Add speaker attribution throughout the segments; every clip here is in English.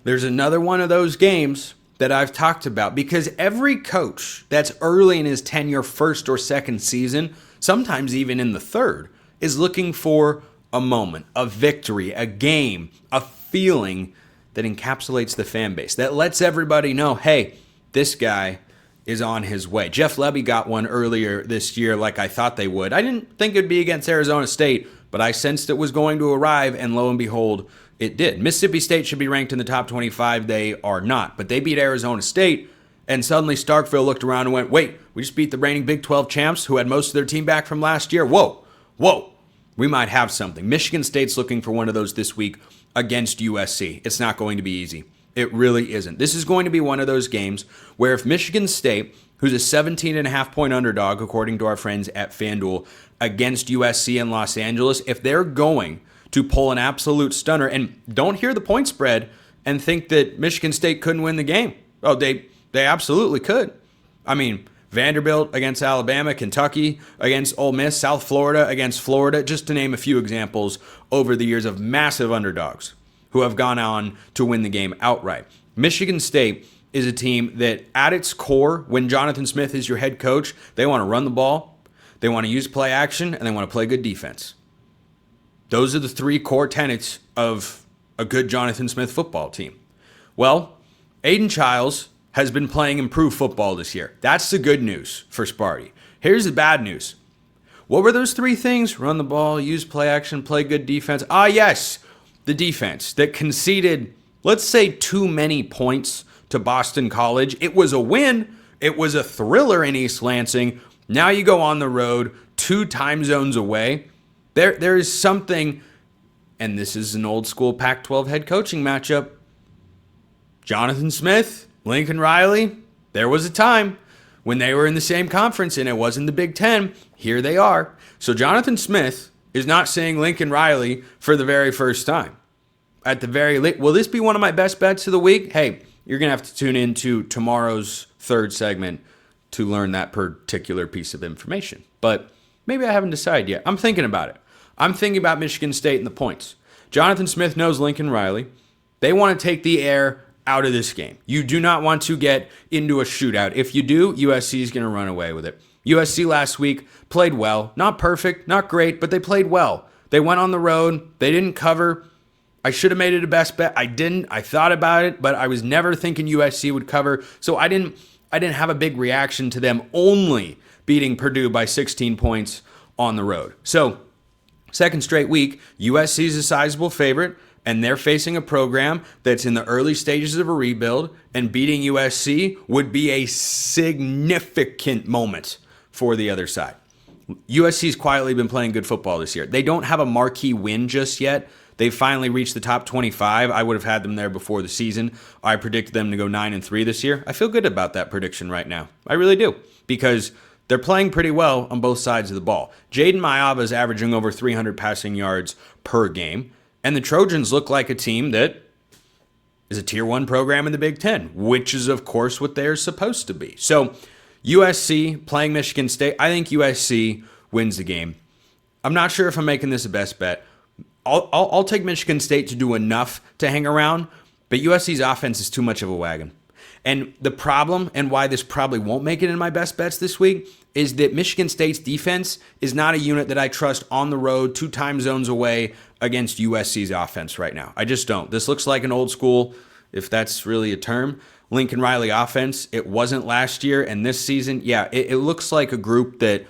Speaker 1: There's another one of those games that I've talked about because every coach that's early in his tenure, first or second season, sometimes even in the third, is looking for a moment, a victory, a game, a feeling that encapsulates the fan base, that lets everybody know, hey, this guy is on his way. Jeff Lebby got one earlier this year like I thought they would. I didn't think it would be against Arizona State, but I sensed it was going to arrive, and lo and behold, it did. Mississippi State should be ranked in the top 25. They are not, but they beat Arizona State, and suddenly Starkville looked around and went, wait, we just beat the reigning Big 12 champs who had most of their team back from last year? Whoa, we might have something. Michigan State's looking for one of those this week against USC. It's not going to be easy. It really isn't. This is going to be one of those games where if Michigan State, who's a 17.5-point underdog, according to our friends at FanDuel, against USC in Los Angeles, if they're going to pull an absolute stunner, and don't hear the point spread and think that Michigan State couldn't win the game. Oh, they absolutely could. I mean, Vanderbilt against Alabama, Kentucky against Ole Miss, South Florida against Florida, just to name a few examples over the years of massive underdogs who have gone on to win the game outright. Michigan State is a team that at its core, when Jonathan Smith is your head coach, they want to run the ball, they want to use play action, and they want to play good defense. Those are the three core tenets of a good Jonathan Smith football team. Well, Aiden Childs has been playing improved football this year. That's the good news for Sparty. Here's the bad news. What were those three things? Run the ball, use play action, play good defense. Yes, the defense that conceded, let's say, too many points to Boston College. It was a win. It was a thriller in East Lansing. Now you go on the road, 2 time zones away. There is something, and this is an old school Pac-12 head coaching matchup. Jonathan Smith, Lincoln Riley, there was a time when they were in the same conference and it wasn't the Big Ten. Here they are. So Jonathan Smith is not seeing Lincoln Riley for the very first time. At the very least, will this be one of my best bets of the week? Hey, you're going to have to tune into tomorrow's third segment to learn that particular piece of information. But maybe I haven't decided yet. I'm thinking about it. I'm thinking about Michigan State and the points. Jonathan Smith knows Lincoln Riley. They want to take the air out of this game. You do not want to get into a shootout. If you do, USC is going to run away with it. USC last week played well. Not perfect, not great, but they played well. They went on the road. They didn't cover. I should have made it a best bet. I didn't. I thought about it, but I was never thinking USC would cover. So I didn't have a big reaction to them only beating Purdue by 16 points on the road. So second straight week, USC is a sizable favorite, and they're facing a program that's in the early stages of a rebuild, and beating USC would be a significant moment for the other side. USC's quietly been playing good football this year. They don't have a marquee win just yet. They finally reached the top 25. I would have had them there before the season. I predicted them to go 9-3 this year. I feel good about that prediction right now. I really do, because they're playing pretty well on both sides of the ball. Jaden Mayava is averaging over 300 passing yards per game, and the Trojans look like a team that is a Tier 1 program in the Big Ten, which is, of course, what they're supposed to be. So USC playing Michigan State, I think USC wins the game. I'm not sure if I'm making this a best bet. I'll take Michigan State to do enough to hang around, but USC's offense is too much of a wagon. And the problem, and why this probably won't make it in my best bets this week, is that Michigan State's defense is not a unit that I trust on the road 2 time zones away against USC's offense right now. I just don't. This looks like an old school, if that's really a term, Lincoln Riley offense. It wasn't last year, and this season, it looks like a group that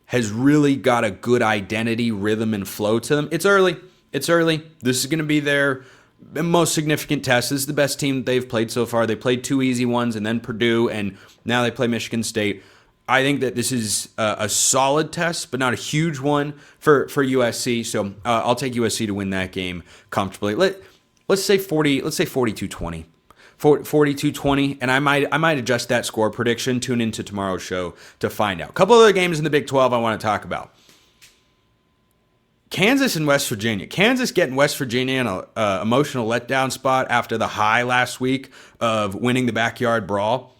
Speaker 1: has really got a good identity, rhythm, and flow to them. It's early. This is going to be their most significant test. This is the best team they've played so far. They played 2 easy ones and then Purdue, and now they play Michigan State. I think that this is a solid test, but not a huge one for USC. So I'll take USC to win that game comfortably. Let's say 42-20. 42-20, and I might adjust that score prediction. Tune into tomorrow's show to find out. A couple other games in the Big 12 I want to talk about. Kansas and West Virginia. Kansas getting West Virginia in an emotional letdown spot after the high last week of winning the backyard brawl.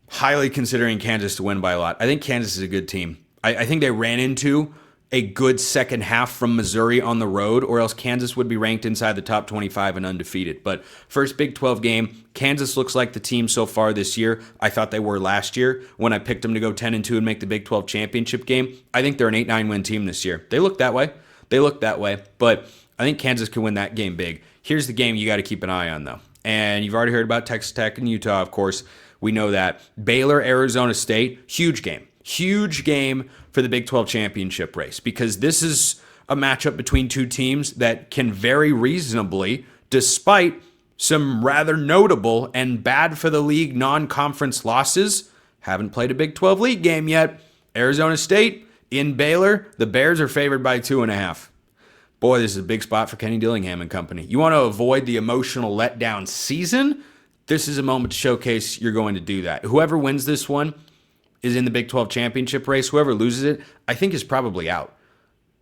Speaker 1: Highly considering Kansas to win by a lot. I think Kansas is a good team. I think they ran into a good second half from Missouri on the road, or else Kansas would be ranked inside the top 25 and undefeated. But first Big 12 game, Kansas looks like the team so far this year. I thought they were last year when I picked them to go 10-2 and make the Big 12 championship game. I think they're an 8-9 win team this year. They look that way. But I think Kansas can win that game big. Here's the game you got to keep an eye on, though. And you've already heard about Texas Tech and Utah, of course. We know that. Baylor, Arizona State, huge game. Huge game for the Big 12 championship race, because this is a matchup between two teams that can very reasonably, despite some rather notable and bad for the league non-conference losses, haven't played a Big 12 league game yet. Arizona State in Baylor, the Bears are favored by 2.5. Boy, this is a big spot for Kenny Dillingham and company. You want to avoid the emotional letdown season? This is a moment to showcase you're going to do that. Whoever wins this one is in the Big 12 championship race. Whoever loses it, I think, is probably out,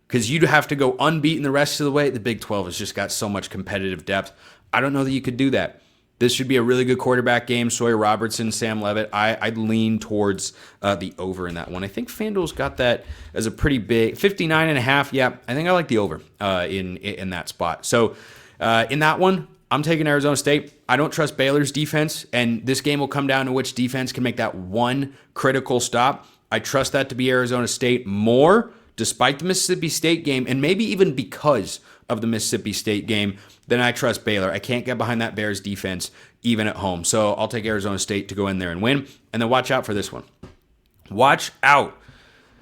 Speaker 1: because you'd have to go unbeaten the rest of the way. The Big 12 has just got so much competitive depth. I don't know that you could do that. This should be a really good quarterback game. Sawyer Robertson, Sam Levitt. I'd lean towards the over in that one. I think FanDuel's got that as a pretty big 59.5. Yeah, I think I like the over in that spot. So in that one, I'm taking Arizona State. I don't trust Baylor's defense, and this game will come down to which defense can make that one critical stop. I trust that to be Arizona State more, despite the Mississippi State game, and maybe even because of the Mississippi State game, than I trust Baylor. I can't get behind that Bears defense, even at home. So I'll take Arizona State to go in there and win. And then watch out for this one. Watch out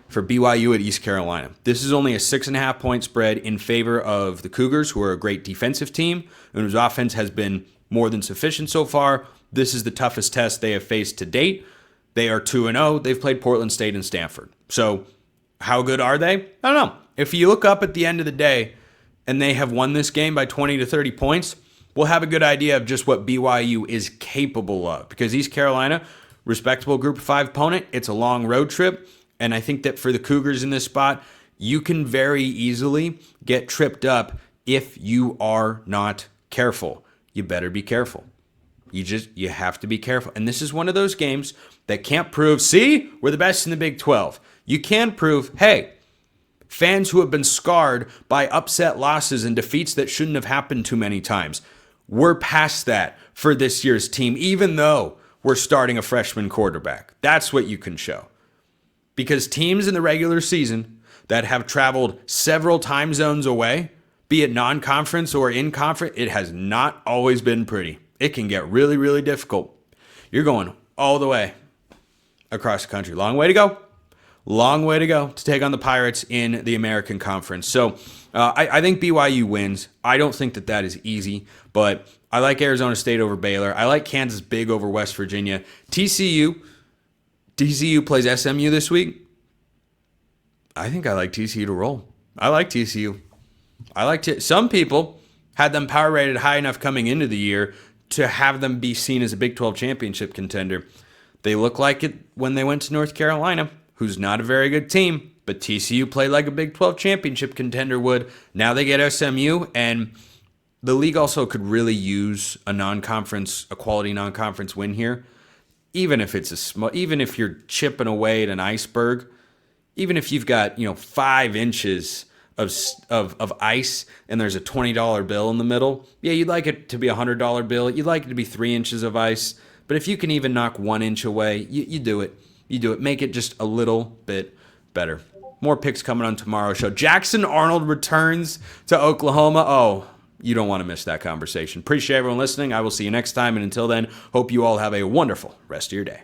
Speaker 1: for BYU at East Carolina. This is only a 6.5 point spread in favor of the Cougars, who are a great defensive team and whose offense has been more than sufficient so far. This is the toughest test they have faced to date. They are 2-0. They've played Portland State and Stanford. So how good are they? I don't know. If you look up at the end of the day and they have won this game by 20 to 30 points, we'll have a good idea of just what BYU is capable of. Because East Carolina, respectable Group of 5 opponent, it's a long road trip. And I think that for the Cougars in this spot, you can very easily get tripped up if you are not careful. You better be careful. You have to be careful. And this is one of those games that can't prove, see, we're the best in the Big 12. You can prove, hey, fans who have been scarred by upset losses and defeats that shouldn't have happened too many times, we're past that for this year's team, even though we're starting a freshman quarterback. That's what you can show. Because teams in the regular season that have traveled several time zones away, be it non-conference or in conference, it has not always been pretty. It can get really, really difficult. You're going all the way across the country. Long way to go. Long way to go to take on the Pirates in the American Conference. So I think BYU wins. I don't think that is easy, but I like Arizona State over Baylor. I like Kansas big over West Virginia. TCU plays SMU this week. I think I like TCU to roll. I like TCU. Some people had them power rated high enough coming into the year to have them be seen as a Big 12 championship contender. They look like it when they went to North Carolina, who's not a very good team, but TCU played like a Big 12 championship contender would. Now they get SMU, and the league also could really use a quality non-conference win here. Even if it's even if you're chipping away at an iceberg, even if you've got 5 inches of ice and there's a $20 bill in the middle, yeah, you'd like it to be a $100 bill. You'd like it to be 3 inches of ice, but if you can even knock 1 inch away, you do it. You do it. Make it just a little bit better. More picks coming on tomorrow's show. Jackson Arnold returns to Oklahoma. Oh, you don't want to miss that conversation. Appreciate everyone listening. I will see you next time, and until then, hope you all have a wonderful rest of your day.